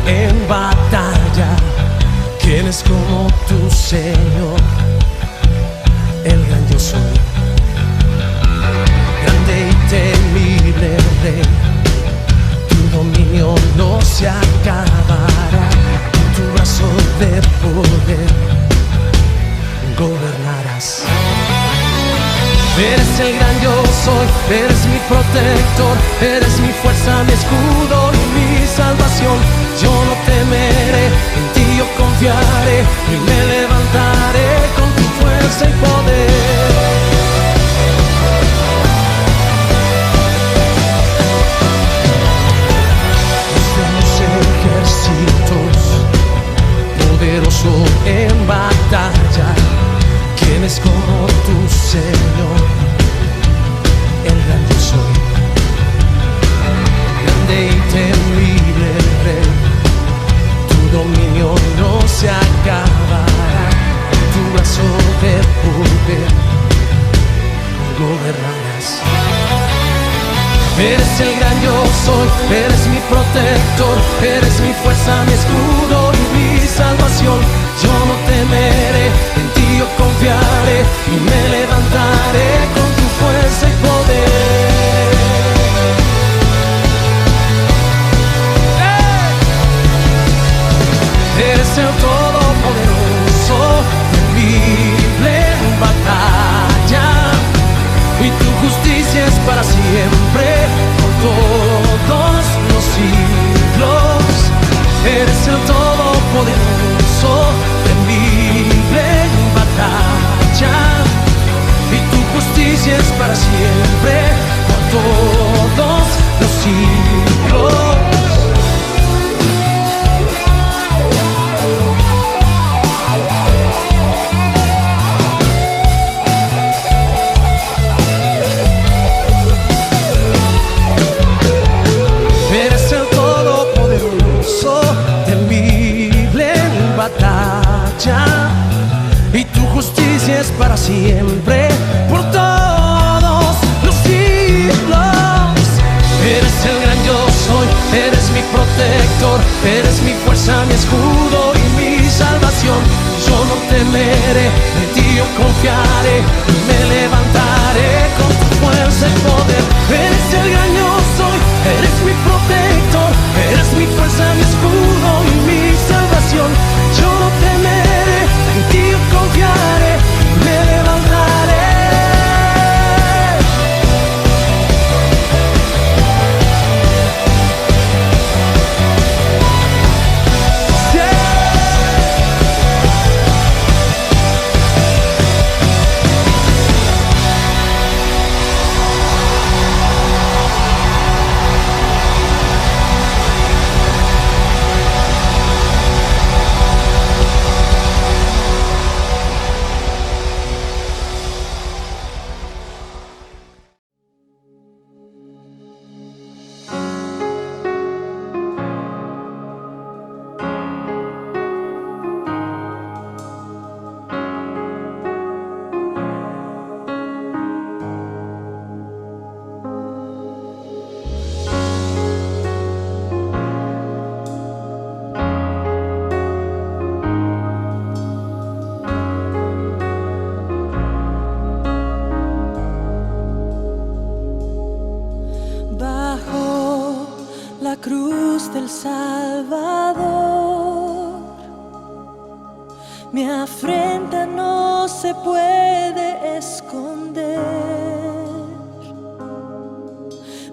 en batalla. ¿Quién es como tu Señor? El gran yo soy, grande y temible Rey. Tu dominio no se acabará, con tu brazo de poder gobernarás. Eres el gran yo soy, eres mi protector, eres mi fuerza, mi escudo y mi salvación. Yo no temeré, en ti yo confiaré y me levantaré con tu fuerza y poder. Ejércitos, poderoso en batalla. ¿Quién es como tu Señor? El gran yo soy, grande y temible Rey. Tu dominio no se acabará, tu brazo de poder gobernarás. Eres el gran yo soy, eres mi protector, eres mi fuerza, mi escudo y mi salvación. Yo no temeré, en ti yo confiaré y me levantaré con tu fuerza y poder. Eres el todopoderoso, temible en batalla, y tu justicia es para siempre, por todos los siglos. Eres el todopoderoso, temible en batalla, y tu justicia es para siempre, por todos los siglos. Y tu justicia es para siempre, por todos los siglos. Eres el gran yo soy, eres mi protector, eres mi fuerza, mi escudo y mi salvación. Yo no temeré, en ti yo confiaré y me levantaré con tu fuerza y poder. Eres el gran yo soy, eres mi protector, eres mi fuerza, mi escudo y mi salvación. Yo no temeré, en ti yo confiaré y me levantaré. del Salvador. Mi afrenta no se puede esconder.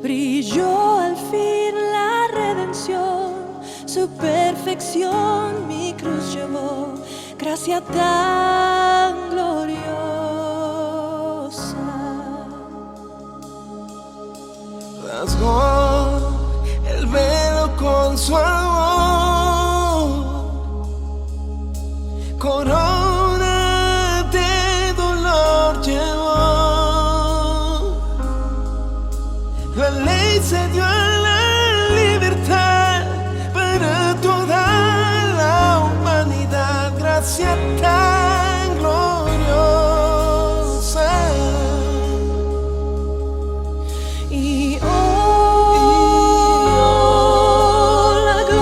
Brilló al fin la redención, su perfección mi cruz llevó, gracia tan gloriosa. Rasgó el velo con su amor, corona de dolor llevó. La ley se dio a la libertad para toda la humanidad, gracia tan gloriosa. Y oh, la gloria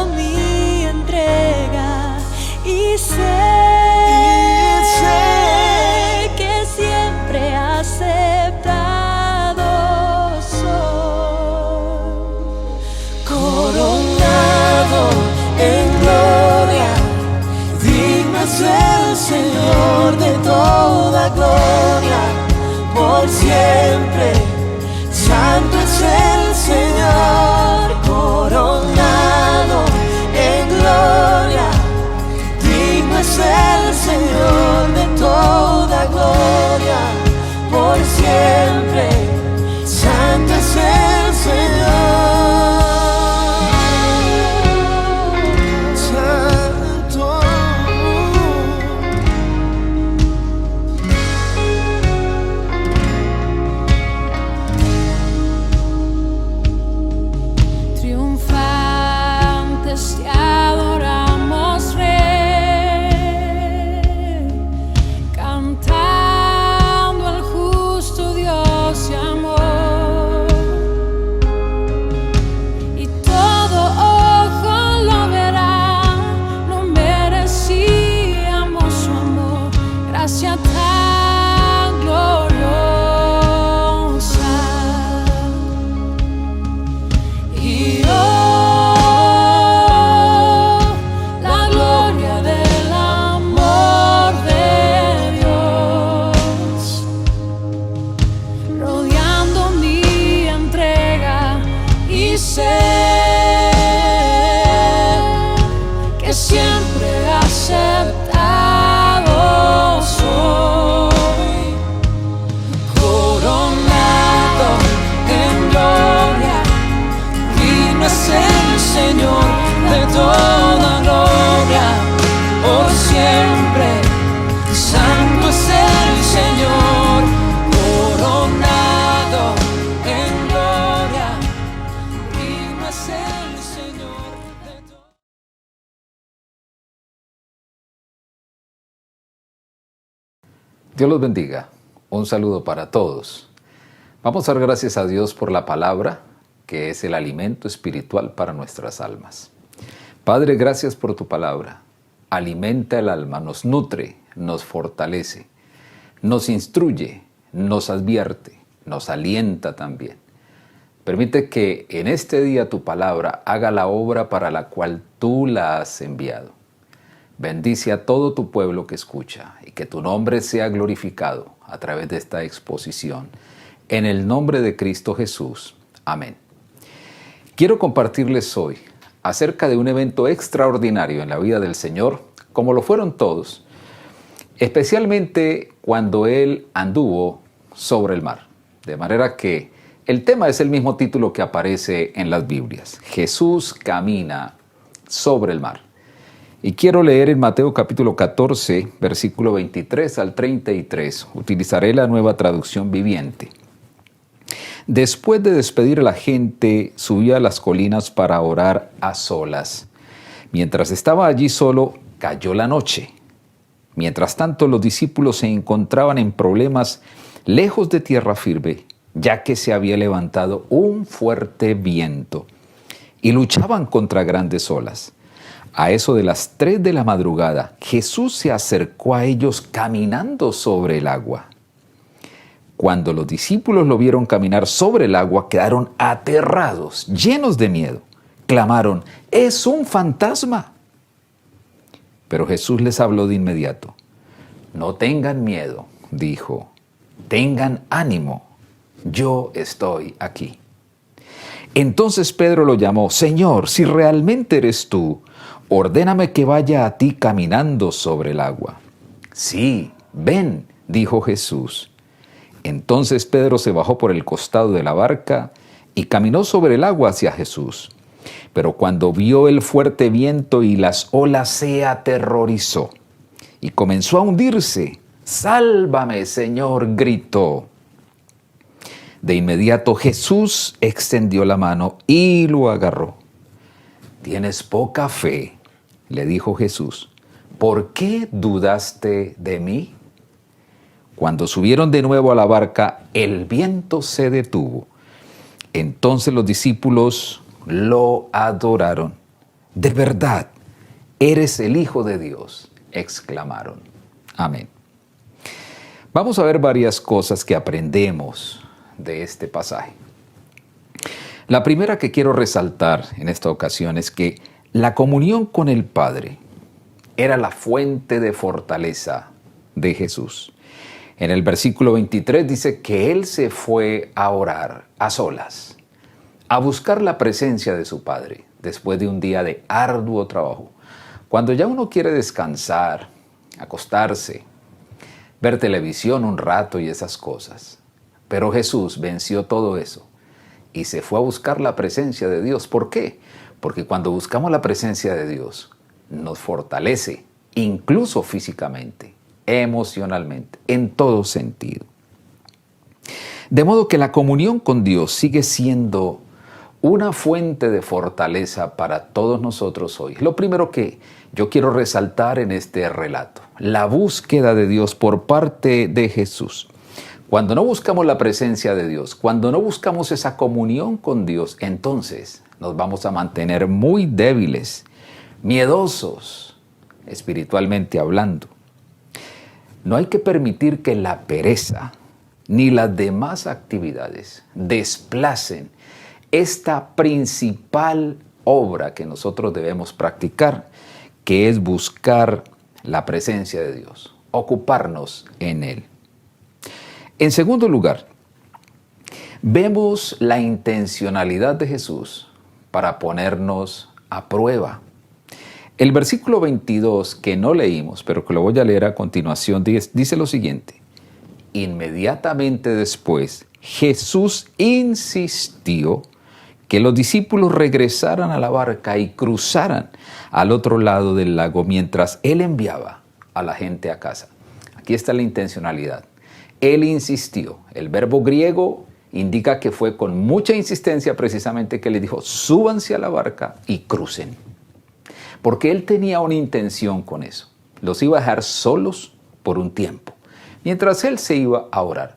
mi entrega y sé que siempre aceptado soy. Coronado en gloria, digno es el Señor de toda gloria, por siempre. Santo es el Señor, coronado en gloria, digno es el Señor de toda gloria, por siempre. Santo es el Señor. Dios los bendiga. Un saludo para todos. Vamos a dar gracias a Dios por la palabra, que es el alimento espiritual para nuestras almas. Padre, gracias por tu palabra. Alimenta el alma, nos nutre, nos fortalece, nos instruye, nos advierte, nos alienta también. Permite que en este día tu palabra haga la obra para la cual tú la has enviado. Bendice a todo tu pueblo que escucha y que tu nombre sea glorificado a través de esta exposición. En el nombre de Cristo Jesús. Amén. Quiero compartirles hoy acerca de un evento extraordinario en la vida del Señor, como lo fueron todos, especialmente cuando Él anduvo sobre el mar. De manera que el tema es el mismo título que aparece en las Biblias. Jesús camina sobre el mar. Y quiero leer en Mateo capítulo 14, versículo 23 al 33. Utilizaré la Nueva Traducción Viviente. Después de despedir a la gente, subió a las colinas para orar a solas. Mientras estaba allí solo, cayó la noche. Mientras tanto, los discípulos se encontraban en problemas lejos de tierra firme, ya que se había levantado un fuerte viento y luchaban contra grandes olas. A eso de las 3 de la madrugada, Jesús se acercó a ellos caminando sobre el agua. Cuando los discípulos lo vieron caminar sobre el agua, quedaron aterrados, llenos de miedo. Clamaron: ¡es un fantasma! Pero Jesús les habló de inmediato. No tengan miedo, dijo. Tengan ánimo, yo estoy aquí. Entonces Pedro lo llamó: Señor, si realmente eres tú, ordéname que vaya a ti caminando sobre el agua. Sí, ven, dijo Jesús. Entonces Pedro se bajó por el costado de la barca y caminó sobre el agua hacia Jesús. Pero cuando vio el fuerte viento y las olas, se aterrorizó y comenzó a hundirse. ¡Sálvame, Señor!, gritó. De inmediato Jesús extendió la mano y lo agarró. «Tienes poca fe», le dijo Jesús. «¿Por qué dudaste de mí?». Cuando subieron de nuevo a la barca, el viento se detuvo. Entonces los discípulos lo adoraron de verdad, eres el Hijo de Dios, exclamaron. Amén. Vamos a ver varias cosas que aprendemos de este pasaje. La primera que quiero resaltar en esta ocasión es que la comunión con el Padre era la fuente de fortaleza de Jesús. En el versículo 23 dice que Él se fue a orar a solas, a buscar la presencia de su Padre después de un día de arduo trabajo. Cuando ya uno quiere descansar, acostarse, ver televisión un rato y esas cosas. Pero Jesús venció todo eso y se fue a buscar la presencia de Dios. ¿Por qué? Porque cuando buscamos la presencia de Dios, nos fortalece, incluso físicamente, emocionalmente, en todo sentido. De modo que la comunión con Dios sigue siendo una fuente de fortaleza para todos nosotros hoy. Lo primero que yo quiero resaltar en este relato, la búsqueda de Dios por parte de Jesús. Cuando no buscamos la presencia de Dios, cuando no buscamos esa comunión con Dios, entonces nos vamos a mantener muy débiles, miedosos, espiritualmente hablando. No hay que permitir que la pereza ni las demás actividades desplacen esta principal obra que nosotros debemos practicar, que es buscar la presencia de Dios, ocuparnos en Él. En segundo lugar, vemos la intencionalidad de Jesús para ponernos a prueba. El versículo 22 que no leímos, pero que lo voy a leer a continuación, dice lo siguiente. Inmediatamente después, Jesús insistió que los discípulos regresaran a la barca y cruzaran al otro lado del lago mientras Él enviaba a la gente a casa. Aquí está la intencionalidad. Él insistió. El verbo griego indica que fue con mucha insistencia precisamente que les dijo, súbanse a la barca y crucen. Porque Él tenía una intención con eso. Los iba a dejar solos por un tiempo, mientras Él se iba a orar.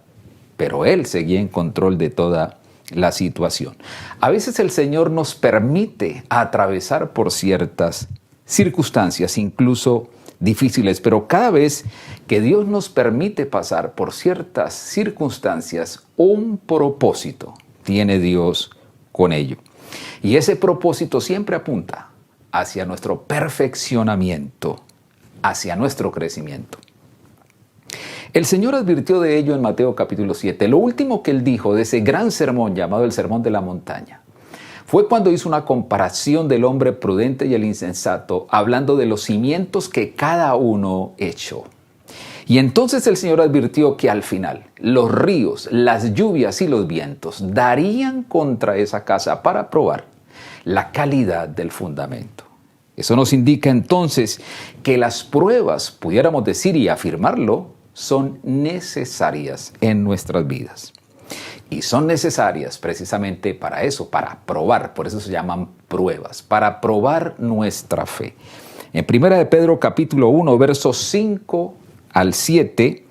Pero Él seguía en control de toda la situación. A veces el Señor nos permite atravesar por ciertas circunstancias, incluso difíciles, pero cada vez que Dios nos permite pasar por ciertas circunstancias, un propósito tiene Dios con ello. Y ese propósito siempre apunta hacia nuestro perfeccionamiento, hacia nuestro crecimiento. El Señor advirtió de ello en Mateo capítulo 7. Lo último que Él dijo de ese gran sermón llamado el Sermón de la Montaña fue cuando hizo una comparación del hombre prudente y el insensato, hablando de los cimientos que cada uno echó. Y entonces el Señor advirtió que al final los ríos, las lluvias y los vientos darían contra esa casa para probar la calidad del fundamento. Eso nos indica entonces que las pruebas, pudiéramos decir y afirmarlo, son necesarias en nuestras vidas. Y son necesarias precisamente para eso, para probar, por eso se llaman pruebas, para probar nuestra fe. En 1 de Pedro capítulo 1, versos 5 al 7,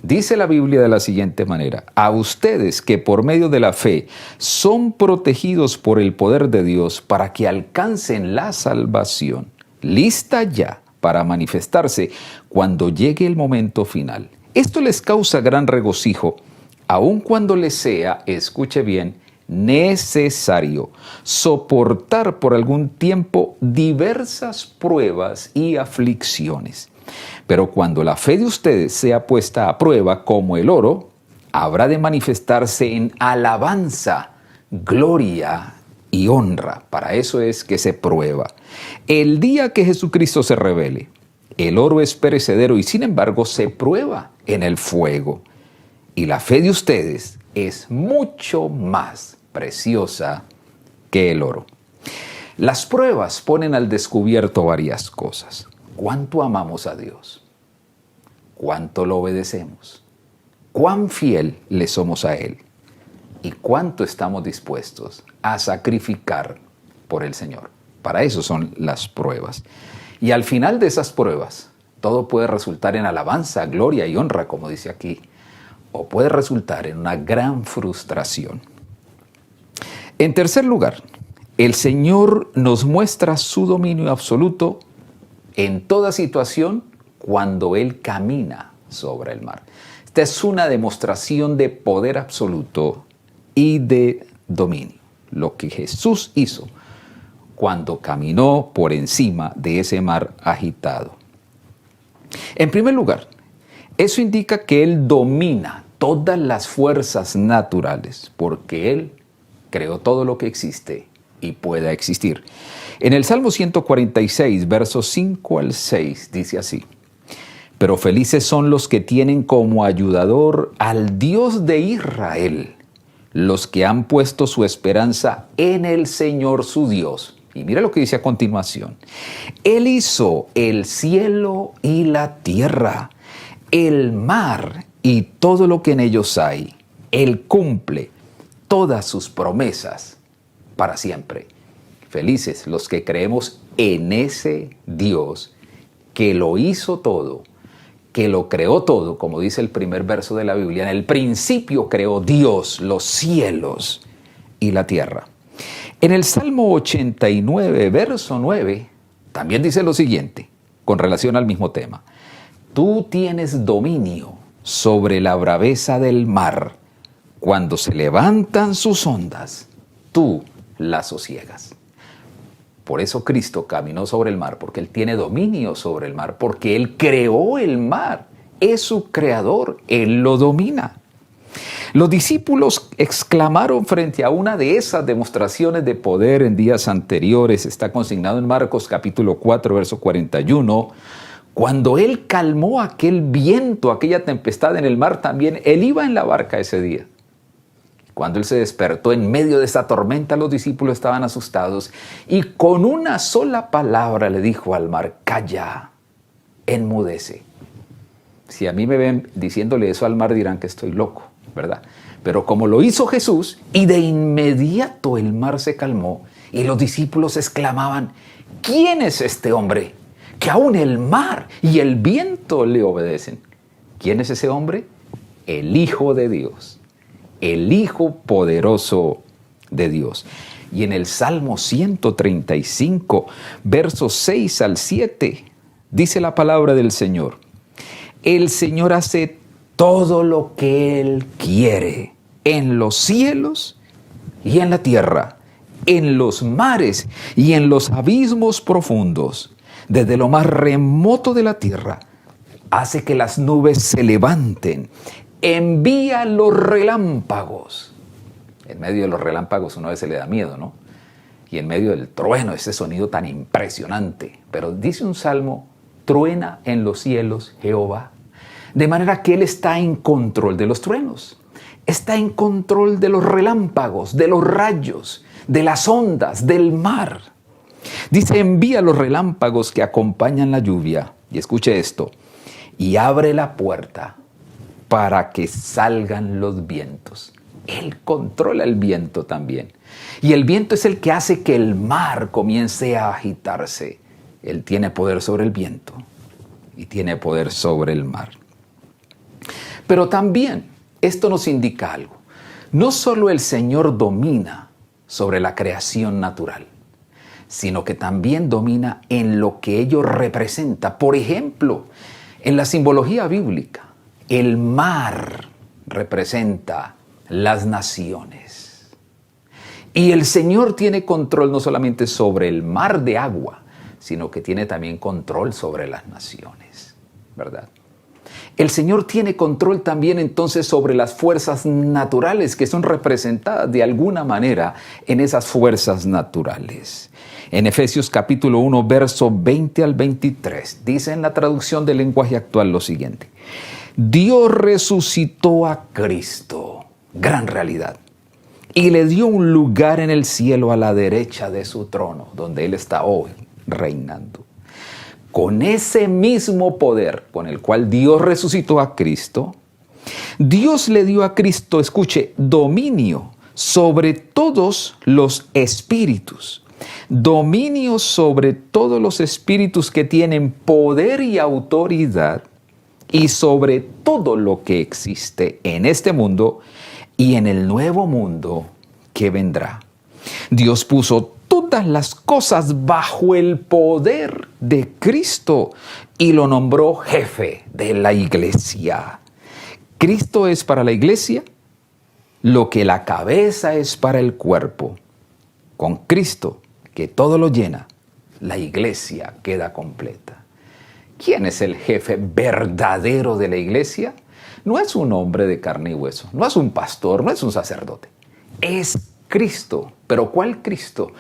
dice la Biblia de la siguiente manera: a ustedes que por medio de la fe son protegidos por el poder de Dios para que alcancen la salvación, lista ya para manifestarse cuando llegue el momento final. Esto les causa gran regocijo, aun cuando les sea, escuche bien, necesario soportar por algún tiempo diversas pruebas y aflicciones. Pero cuando la fe de ustedes sea puesta a prueba como el oro, habrá de manifestarse en alabanza, gloria y honra. Para eso es que se prueba. El día que Jesucristo se revele, el oro es perecedero y sin embargo se prueba en el fuego. Y la fe de ustedes es mucho más preciosa que el oro. Las pruebas ponen al descubierto varias cosas. ¿Cuánto amamos a Dios? ¿Cuánto lo obedecemos? ¿Cuán fiel le somos a Él? ¿Y cuánto estamos dispuestos a sacrificar por el Señor? Para eso son las pruebas. Y al final de esas pruebas, todo puede resultar en alabanza, gloria y honra, como dice aquí, o puede resultar en una gran frustración. En tercer lugar, El Señor nos muestra su dominio absoluto en toda situación cuando Él camina sobre el mar. Esta es una demostración de poder absoluto y de dominio. Lo que Jesús hizo cuando caminó por encima de ese mar agitado. En primer lugar, eso indica que Él domina todas las fuerzas naturales, porque Él creó todo lo que existe y pueda existir. En el Salmo 146, versos 5 al 6, dice así: pero felices son los que tienen como ayudador al Dios de Israel, los que han puesto su esperanza en el Señor su Dios. Y mira lo que dice a continuación: Él hizo el cielo y la tierra, el mar y todo lo que en ellos hay. Él cumple todas sus promesas para siempre. Felices los que creemos en ese Dios que lo hizo todo, que lo creó todo, como dice el primer verso de la Biblia. En el principio creó Dios los cielos y la tierra. En el Salmo 89, verso 9, también dice lo siguiente, con relación al mismo tema: tú tienes dominio sobre la braveza del mar. Cuando se levantan sus ondas, tú las sosiegas. Por eso Cristo caminó sobre el mar, porque Él tiene dominio sobre el mar, porque Él creó el mar, es su creador, Él lo domina. Los discípulos exclamaron frente a una de esas demostraciones de poder en días anteriores. Está consignado en Marcos capítulo 4, verso 41. Cuando Él calmó aquel viento, aquella tempestad en el mar también, Él iba en la barca ese día. Cuando Él se despertó en medio de esa tormenta, los discípulos estaban asustados y con una sola palabra le dijo al mar: calla, enmudece. Si a mí me ven diciéndole eso al mar, dirán que estoy loco, ¿verdad? Pero como lo hizo Jesús, y de inmediato el mar se calmó y los discípulos exclamaban: ¿quién es este hombre que aún el mar y el viento le obedecen? ¿Quién es ese hombre? El Hijo de Dios, el Hijo poderoso de Dios. Y en el Salmo 135, versos 6 al 7, dice la palabra del Señor: el Señor hace todo lo que Él quiere, en los cielos y en la tierra, en los mares y en los abismos profundos. Desde lo más remoto de la tierra, hace que las nubes se levanten, envía los relámpagos. En medio de los relámpagos uno a veces le da miedo, ¿no? Y en medio del trueno, ese sonido tan impresionante. Pero dice un salmo: truena en los cielos Jehová. De manera que Él está en control de los truenos, está en control de los relámpagos, de los rayos, de las ondas, del mar. Dice: envía los relámpagos que acompañan la lluvia. Y escuche esto: y abre la puerta para que salgan los vientos. Él controla el viento también. Y el viento es el que hace que el mar comience a agitarse. Él tiene poder sobre el viento y tiene poder sobre el mar. Pero también esto nos indica algo. No solo el Señor domina sobre la creación natural, sino que también domina en lo que ello representa. Por ejemplo, en la simbología bíblica, el mar representa las naciones. Y el Señor tiene control no solamente sobre el mar de agua, sino que tiene también control sobre las naciones, ¿verdad? El Señor tiene control también entonces sobre las fuerzas naturales que son representadas de alguna manera en esas fuerzas naturales. En Efesios capítulo 1, verso 20 al 23, dice en la traducción del lenguaje actual lo siguiente: Dios resucitó a Cristo, gran realidad, y le dio un lugar en el cielo a la derecha de su trono, donde Él está hoy reinando. Con ese mismo poder con el cual Dios resucitó a Cristo, Dios le dio a Cristo, escuche, dominio sobre todos los espíritus. Dominio sobre todos los espíritus que tienen poder y autoridad y sobre todo lo que existe en este mundo y en el nuevo mundo que vendrá. Dios puso todas las cosas bajo el poder de Cristo y lo nombró jefe de la iglesia. Cristo es para la iglesia lo que la cabeza es para el cuerpo. Con Cristo, que todo lo llena, la iglesia queda completa. ¿Quién es el jefe verdadero de la iglesia? No es un hombre de carne y hueso, no es un pastor, no es un sacerdote. Es Cristo. ¿Pero cuál Cristo?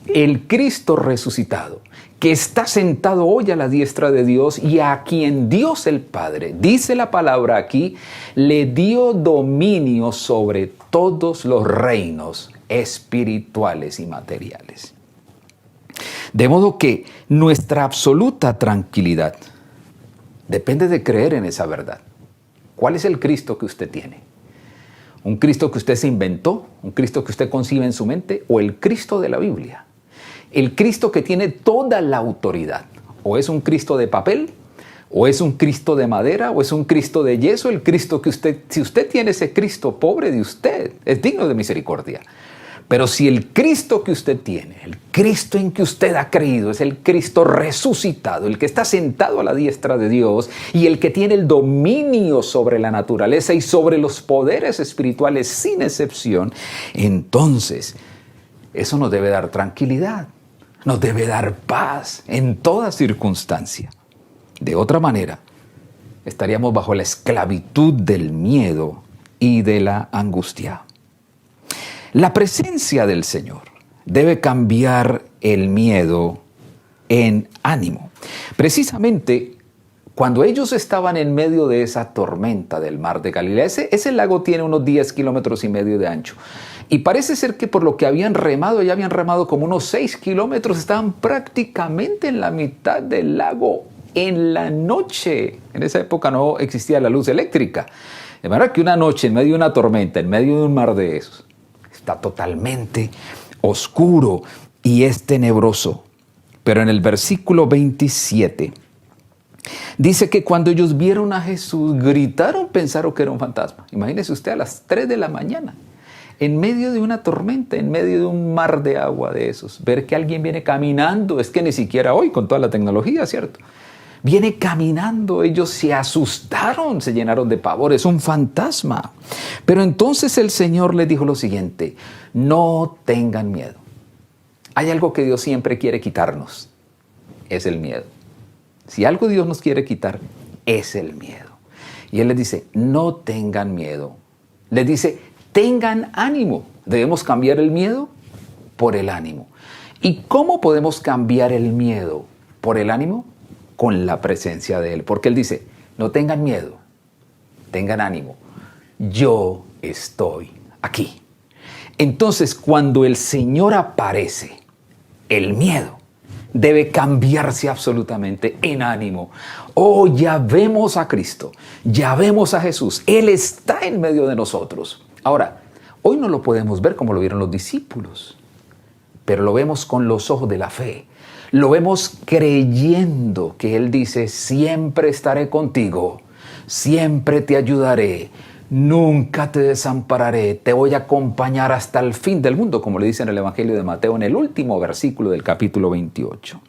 El Cristo resucitado, que está sentado hoy a la diestra de Dios y a quien Dios el Padre, dice la palabra aquí, le dio dominio sobre todos los reinos espirituales y materiales. De modo que nuestra absoluta tranquilidad depende de creer en esa verdad. ¿Cuál es el Cristo que usted tiene? ¿Un Cristo que usted se inventó? ¿Un Cristo que usted concibe en su mente? ¿O el Cristo de la Biblia? El Cristo que tiene toda la autoridad. ¿O es un Cristo de papel? ¿O es un Cristo de madera? ¿O es un Cristo de yeso? El Cristo que usted, si usted tiene ese Cristo, pobre de usted, es digno de misericordia. Pero si el Cristo que usted tiene, el Cristo en que usted ha creído, es el Cristo resucitado, el que está sentado a la diestra de Dios y el que tiene el dominio sobre la naturaleza y sobre los poderes espirituales sin excepción, entonces eso nos debe dar tranquilidad, nos debe dar paz en toda circunstancia. De otra manera, estaríamos bajo la esclavitud del miedo y de la angustia. La presencia del Señor debe cambiar el miedo en ánimo. Precisamente cuando ellos estaban en medio de esa tormenta del mar de Galilea, ese lago tiene unos 10 kilómetros y medio de ancho. Y parece ser que por lo que habían remado, ya habían remado como unos 6 kilómetros, estaban prácticamente en la mitad del lago en la noche. En esa época no existía la luz eléctrica. De manera que una noche en medio de una tormenta, en medio de un mar de esos, está totalmente oscuro y es tenebroso. Pero en el versículo 27 dice que cuando ellos vieron a Jesús, gritaron, pensaron que era un fantasma. Imagínese usted a las 3 de la mañana, en medio de una tormenta, en medio de un mar de agua de esos, ver que alguien viene caminando, es que ni siquiera hoy con toda la tecnología, ¿cierto? Viene caminando, ellos se asustaron, se llenaron de pavor, es un fantasma. Pero entonces el Señor les dijo lo siguiente: no tengan miedo. Hay algo que Dios siempre quiere quitarnos, es el miedo. Si algo Dios nos quiere quitar, es el miedo. Y Él les dice, no tengan miedo. Les dice, tengan ánimo. Debemos cambiar el miedo por el ánimo. ¿Y cómo podemos cambiar el miedo por el ánimo? Con la presencia de Él. Porque Él dice, no tengan miedo, tengan ánimo. Yo estoy aquí. Entonces, cuando el Señor aparece, el miedo debe cambiarse absolutamente en ánimo. Oh, ya vemos a Cristo, ya vemos a Jesús. Él está en medio de nosotros. Ahora, hoy no lo podemos ver como lo vieron los discípulos, pero lo vemos con los ojos de la fe. Lo vemos creyendo que Él dice, siempre estaré contigo, siempre te ayudaré, nunca te desampararé, te voy a acompañar hasta el fin del mundo, como le dice en el Evangelio de Mateo, en el último versículo del capítulo 28.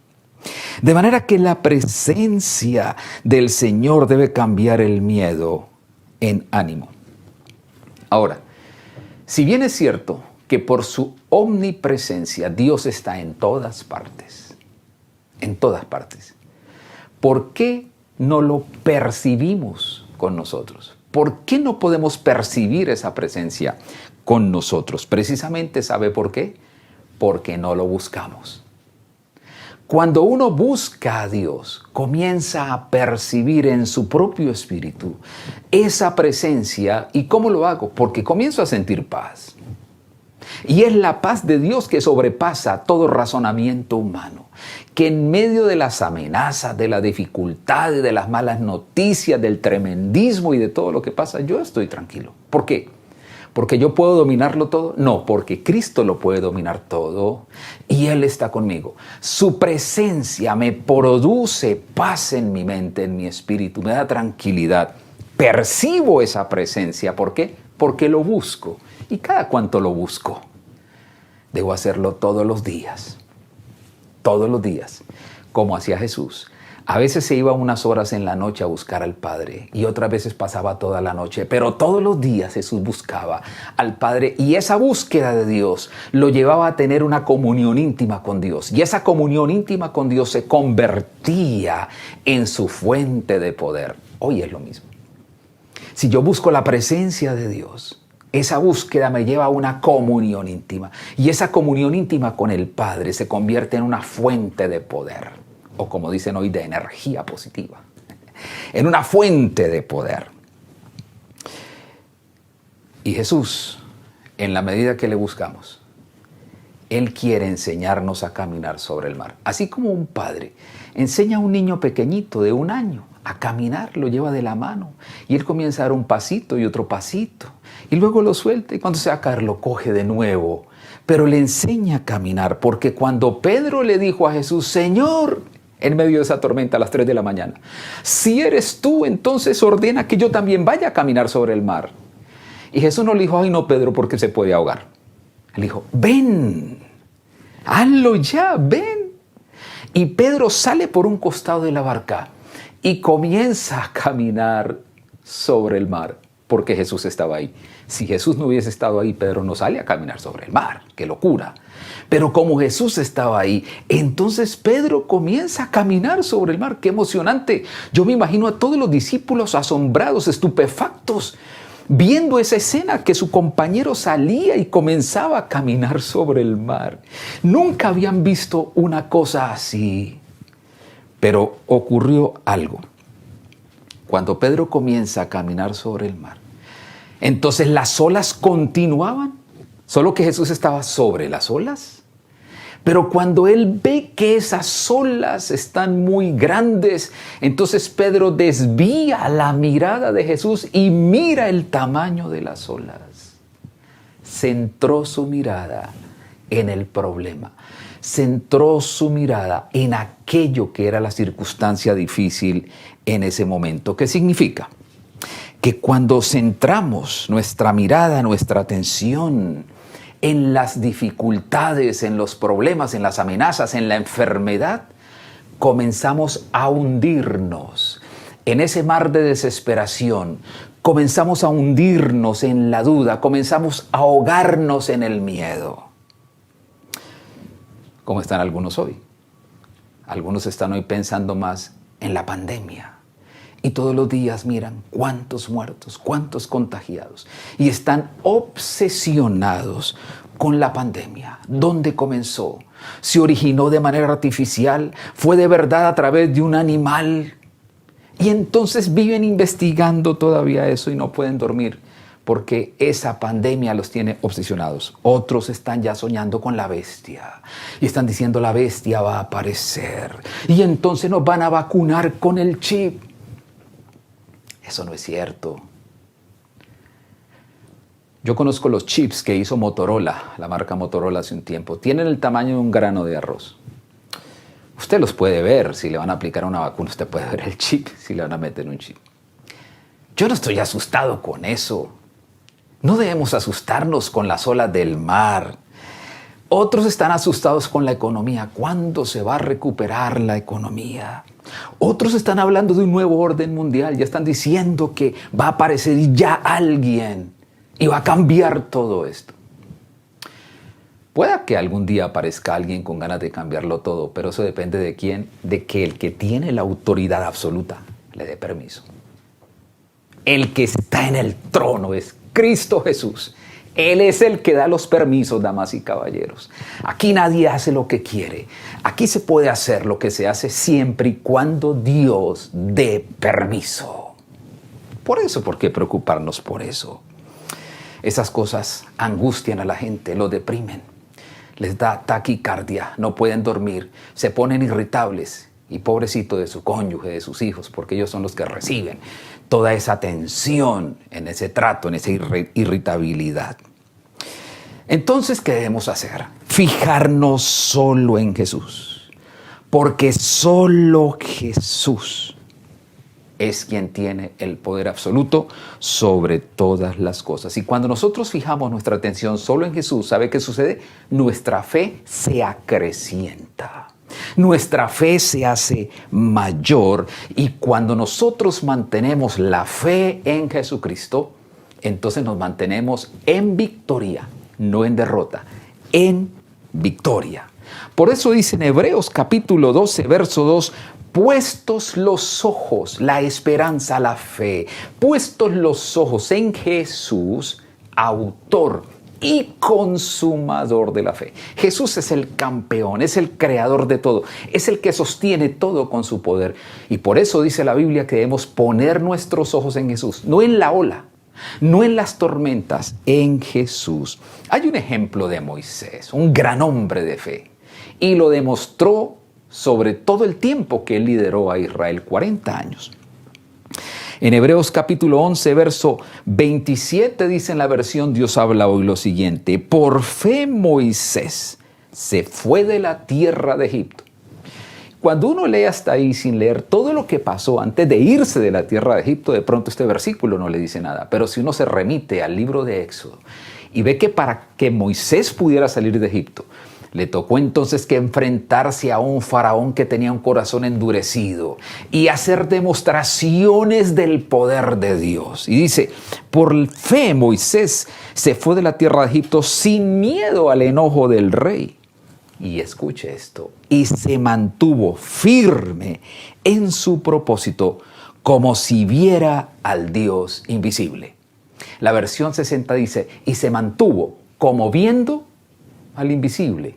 De manera que la presencia del Señor debe cambiar el miedo en ánimo. Ahora, si bien es cierto que por su omnipresencia Dios está en todas partes, ¿por qué no lo percibimos con nosotros? ¿Por qué no podemos percibir esa presencia con nosotros? Precisamente, ¿sabe por qué? Porque no lo buscamos. Cuando uno busca a Dios, comienza a percibir en su propio espíritu esa presencia. ¿Y cómo lo hago? Porque comienzo a sentir paz. Y es la paz de Dios que sobrepasa todo razonamiento humano, que en medio de las amenazas, de la dificultad, de las malas noticias, del tremendismo y de todo lo que pasa, yo estoy tranquilo. ¿Por qué? ¿Porque yo puedo dominarlo todo? No, porque Cristo lo puede dominar todo y Él está conmigo. Su presencia me produce paz en mi mente, en mi espíritu, me da tranquilidad. Percibo esa presencia. ¿Por qué? Porque lo busco. ¿Y cada cuánto lo busco? Debo hacerlo todos los días. todos los días, como hacía Jesús. A veces se iba unas horas en la noche a buscar al Padre y otras veces pasaba toda la noche, pero todos los días Jesús buscaba al Padre y esa búsqueda de Dios lo llevaba a tener una comunión íntima con Dios y esa comunión íntima con Dios se convertía en su fuente de poder. Hoy es lo mismo. Si yo busco la presencia de Dios, esa búsqueda me lleva a una comunión íntima y esa comunión íntima con el Padre se convierte en una fuente de poder. O como dicen hoy, de energía positiva, en una fuente de poder. Y Jesús, en la medida que le buscamos, Él quiere enseñarnos a caminar sobre el mar. Así como un padre enseña a un niño pequeñito de 1 año a caminar, lo lleva de la mano y él comienza a dar un pasito y otro pasito y luego lo suelta y cuando se va a caer lo coge de nuevo, pero le enseña a caminar, porque cuando Pedro le dijo a Jesús, Señor, en medio de esa tormenta a las 3 de la mañana, si eres tú, entonces ordena que yo también vaya a caminar sobre el mar. Y Jesús no le dijo, ay no Pedro, porque se puede ahogar. Le dijo, ven, hazlo ya, ven. Y Pedro sale por un costado de la barca y comienza a caminar sobre el mar, porque Jesús estaba ahí. Si Jesús no hubiese estado ahí, Pedro no sale a caminar sobre el mar. ¡Qué locura! Pero como Jesús estaba ahí, entonces Pedro comienza a caminar sobre el mar. ¡Qué emocionante! Yo me imagino a todos los discípulos asombrados, estupefactos, viendo esa escena que su compañero salía y comenzaba a caminar sobre el mar. Nunca habían visto una cosa así. Pero ocurrió algo. Cuando Pedro comienza a caminar sobre el mar, entonces las olas continuaban, solo que Jesús estaba sobre las olas. Pero cuando él ve que esas olas están muy grandes, entonces Pedro desvía la mirada de Jesús y mira el tamaño de las olas. Centró su mirada en el problema. Centró su mirada en aquello que era la circunstancia difícil en ese momento. ¿Qué significa? Que cuando centramos nuestra mirada, nuestra atención en las dificultades, en los problemas, en las amenazas, en la enfermedad, comenzamos a hundirnos en ese mar de desesperación, comenzamos a hundirnos en la duda, comenzamos a ahogarnos en el miedo. ¿Cómo están algunos hoy? Algunos están hoy pensando más en la pandemia. Y todos los días miran cuántos muertos, cuántos contagiados. Y están obsesionados con la pandemia. ¿Dónde comenzó? ¿Se originó de manera artificial? ¿Fue de verdad a través de un animal? Y entonces viven investigando todavía eso y no pueden dormir porque esa pandemia los tiene obsesionados. Otros están ya soñando con la bestia y están diciendo la bestia va a aparecer y entonces nos van a vacunar con el chip. Eso no es cierto. Yo conozco los chips que hizo Motorola, la marca Motorola hace un tiempo. Tienen el tamaño de un grano de arroz. Usted los puede ver si le van a aplicar una vacuna. Usted puede ver el chip si le van a meter un chip. Yo no estoy asustado con eso. No debemos asustarnos con las olas del mar. Otros están asustados con la economía. ¿Cuándo se va a recuperar la economía? Otros están hablando de un nuevo orden mundial. Ya están diciendo que va a aparecer ya alguien y va a cambiar todo esto. Pueda que algún día aparezca alguien con ganas de cambiarlo todo, pero eso depende de quién, de que el que tiene la autoridad absoluta le dé permiso. El que está en el trono es Cristo Jesús. Él es el que da los permisos, damas y caballeros. Aquí nadie hace lo que quiere. Aquí se puede hacer lo que se hace siempre y cuando Dios dé permiso. Por eso, ¿por qué preocuparnos por eso? Esas cosas angustian a la gente, lo deprimen. Les da taquicardia, no pueden dormir, se ponen irritables. Y pobrecito de su cónyuge, de sus hijos, porque ellos son los que reciben toda esa tensión en ese trato, en esa irritabilidad. Entonces, ¿qué debemos hacer? Fijarnos solo en Jesús, porque solo Jesús es quien tiene el poder absoluto sobre todas las cosas. Y cuando nosotros fijamos nuestra atención solo en Jesús, ¿sabe qué sucede? Nuestra fe se acrecienta. Nuestra fe se hace mayor y cuando nosotros mantenemos la fe en Jesucristo, entonces nos mantenemos en victoria, no en derrota, en victoria. Por eso dice en Hebreos capítulo 12, verso 2, puestos los ojos, la esperanza, la fe, puestos los ojos en Jesús, autor y consumador de la fe. Jesús es el campeón, es el creador de todo, es el que sostiene todo con su poder. Y por eso dice la Biblia que debemos poner nuestros ojos en Jesús, no en la ola, no en las tormentas, en Jesús. Hay un ejemplo de Moisés, un gran hombre de fe, y lo demostró sobre todo el tiempo que él lideró a Israel, 40 años. En Hebreos capítulo 11, verso 27 dice en la versión Dios habla hoy lo siguiente: por fe Moisés se fue de la tierra de Egipto. Cuando uno lee hasta ahí sin leer todo lo que pasó antes de irse de la tierra de Egipto, de pronto este versículo no le dice nada. Pero si uno se remite al libro de Éxodo y ve que para que Moisés pudiera salir de Egipto, le tocó entonces que enfrentarse a un faraón que tenía un corazón endurecido y hacer demostraciones del poder de Dios. Y dice, por fe Moisés se fue de la tierra de Egipto sin miedo al enojo del rey. Y escuche esto, y se mantuvo firme en su propósito como si viera al Dios invisible. La versión 60 dice, y se mantuvo como viendo al invisible.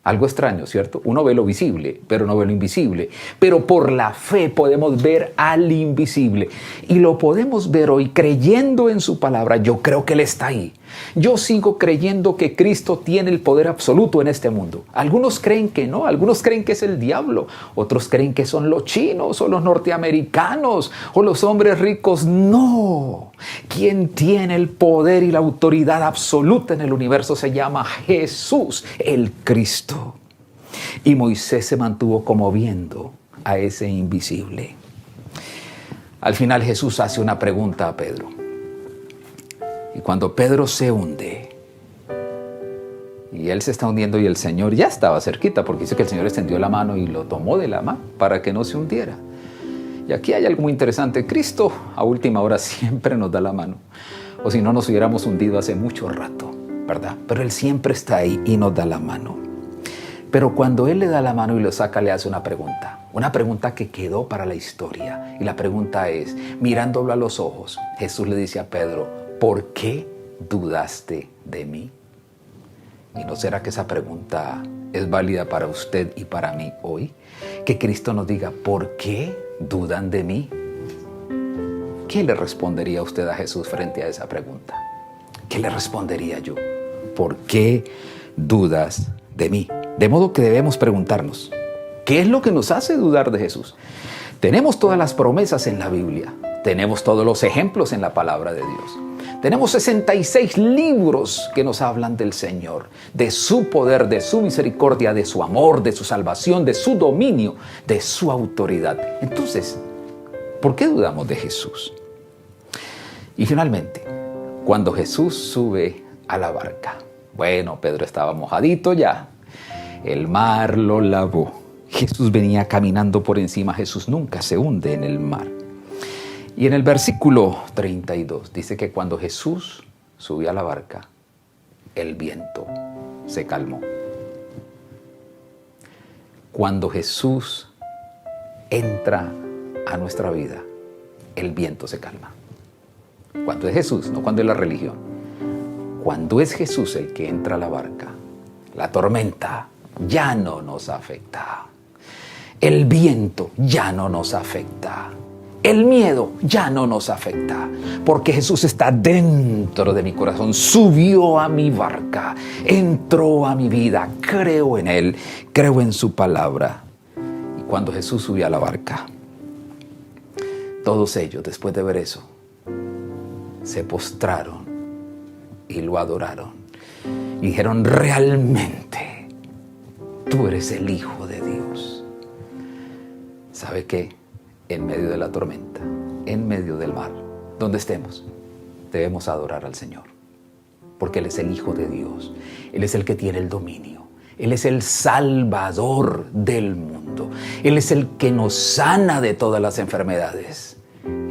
Algo extraño, ¿cierto? Uno ve lo visible, pero no ve lo invisible. Pero por la fe podemos ver al invisible. Y lo podemos ver hoy creyendo en su palabra. Yo creo que Él está ahí. Yo sigo creyendo que Cristo tiene el poder absoluto en este mundo. Algunos creen que no, algunos creen que es el diablo. Otros creen que son los chinos o los norteamericanos o los hombres ricos. No. Quien tiene el poder y la autoridad absoluta en el universo se llama Jesús, el Cristo. Y Moisés se mantuvo como viendo a ese invisible. Al final Jesús hace una pregunta a Pedro. Y cuando Pedro se hunde, y él se está hundiendo y el Señor ya estaba cerquita, porque dice que el Señor extendió la mano y lo tomó de la mano para que no se hundiera. Y aquí hay algo muy interesante. Cristo a última hora siempre nos da la mano. O si no, nos hubiéramos hundido hace mucho rato, ¿verdad? Pero Él siempre está ahí y nos da la mano. Pero cuando Él le da la mano y lo saca, le hace una pregunta que quedó para la historia. Y la pregunta es, mirándolo a los ojos, Jesús le dice a Pedro, ¿por qué dudaste de mí? ¿Y no será que esa pregunta es válida para usted y para mí hoy? Que Cristo nos diga, ¿por qué dudan de mí? ¿Qué le respondería usted a Jesús frente a esa pregunta? ¿Qué le respondería yo? ¿Por qué dudas de mí? De modo que debemos preguntarnos, ¿qué es lo que nos hace dudar de Jesús? Tenemos todas las promesas en la Biblia, tenemos todos los ejemplos en la palabra de Dios. Tenemos 66 libros que nos hablan del Señor, de su poder, de su misericordia, de su amor, de su salvación, de su dominio, de su autoridad. Entonces, ¿por qué dudamos de Jesús? Y finalmente, cuando Jesús sube a la barca, bueno, Pedro estaba mojadito ya, el mar lo lavó, Jesús venía caminando por encima, Jesús nunca se hunde en el mar. Y en el versículo 32 dice que cuando Jesús subió a la barca, el viento se calmó. Cuando Jesús entra a nuestra vida, el viento se calma. Cuando es Jesús, no cuando es la religión. Cuando es Jesús el que entra a la barca, la tormenta ya no nos afecta. El viento ya no nos afecta. El miedo ya no nos afecta, porque Jesús está dentro de mi corazón, subió a mi barca, entró a mi vida, creo en Él, creo en su palabra. Y cuando Jesús subió a la barca, todos ellos, después de ver eso, se postraron y lo adoraron. Y dijeron, realmente, tú eres el Hijo de Dios. ¿Sabe qué? En medio de la tormenta, en medio del mar, donde estemos, debemos adorar al Señor, porque Él es el Hijo de Dios, Él es el que tiene el dominio, Él es el Salvador del mundo. Él es el que nos sana de todas las enfermedades.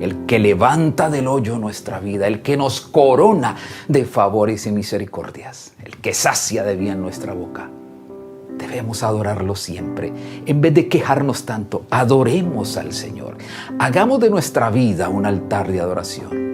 El que levanta del hoyo nuestra vida. El que nos corona de favores y misericordias. El que sacia de bien nuestra boca. Debemos adorarlo siempre. En vez de quejarnos tanto, adoremos al Señor. Hagamos de nuestra vida un altar de adoración.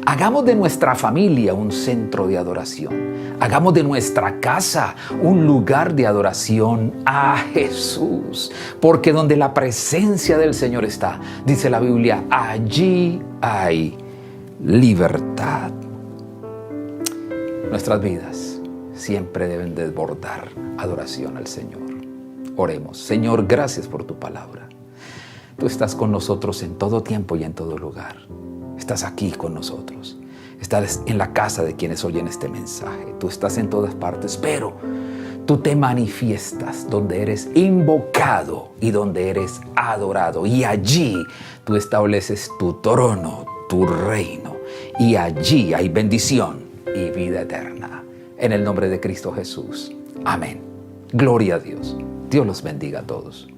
Hagamos de nuestra familia un centro de adoración. Hagamos de nuestra casa un lugar de adoración a Jesús. Porque donde la presencia del Señor está, dice la Biblia, allí hay libertad. Nuestras vidas siempre deben desbordar adoración al Señor. Oremos. Señor, gracias por tu palabra. Tú estás con nosotros en todo tiempo y en todo lugar. Estás aquí con nosotros. Estás en la casa de quienes oyen este mensaje. Tú estás en todas partes, pero tú te manifiestas donde eres invocado y donde eres adorado. Y allí tú estableces tu trono, tu reino. Y allí hay bendición y vida eterna. En el nombre de Cristo Jesús. Amén. Gloria a Dios. Dios los bendiga a todos.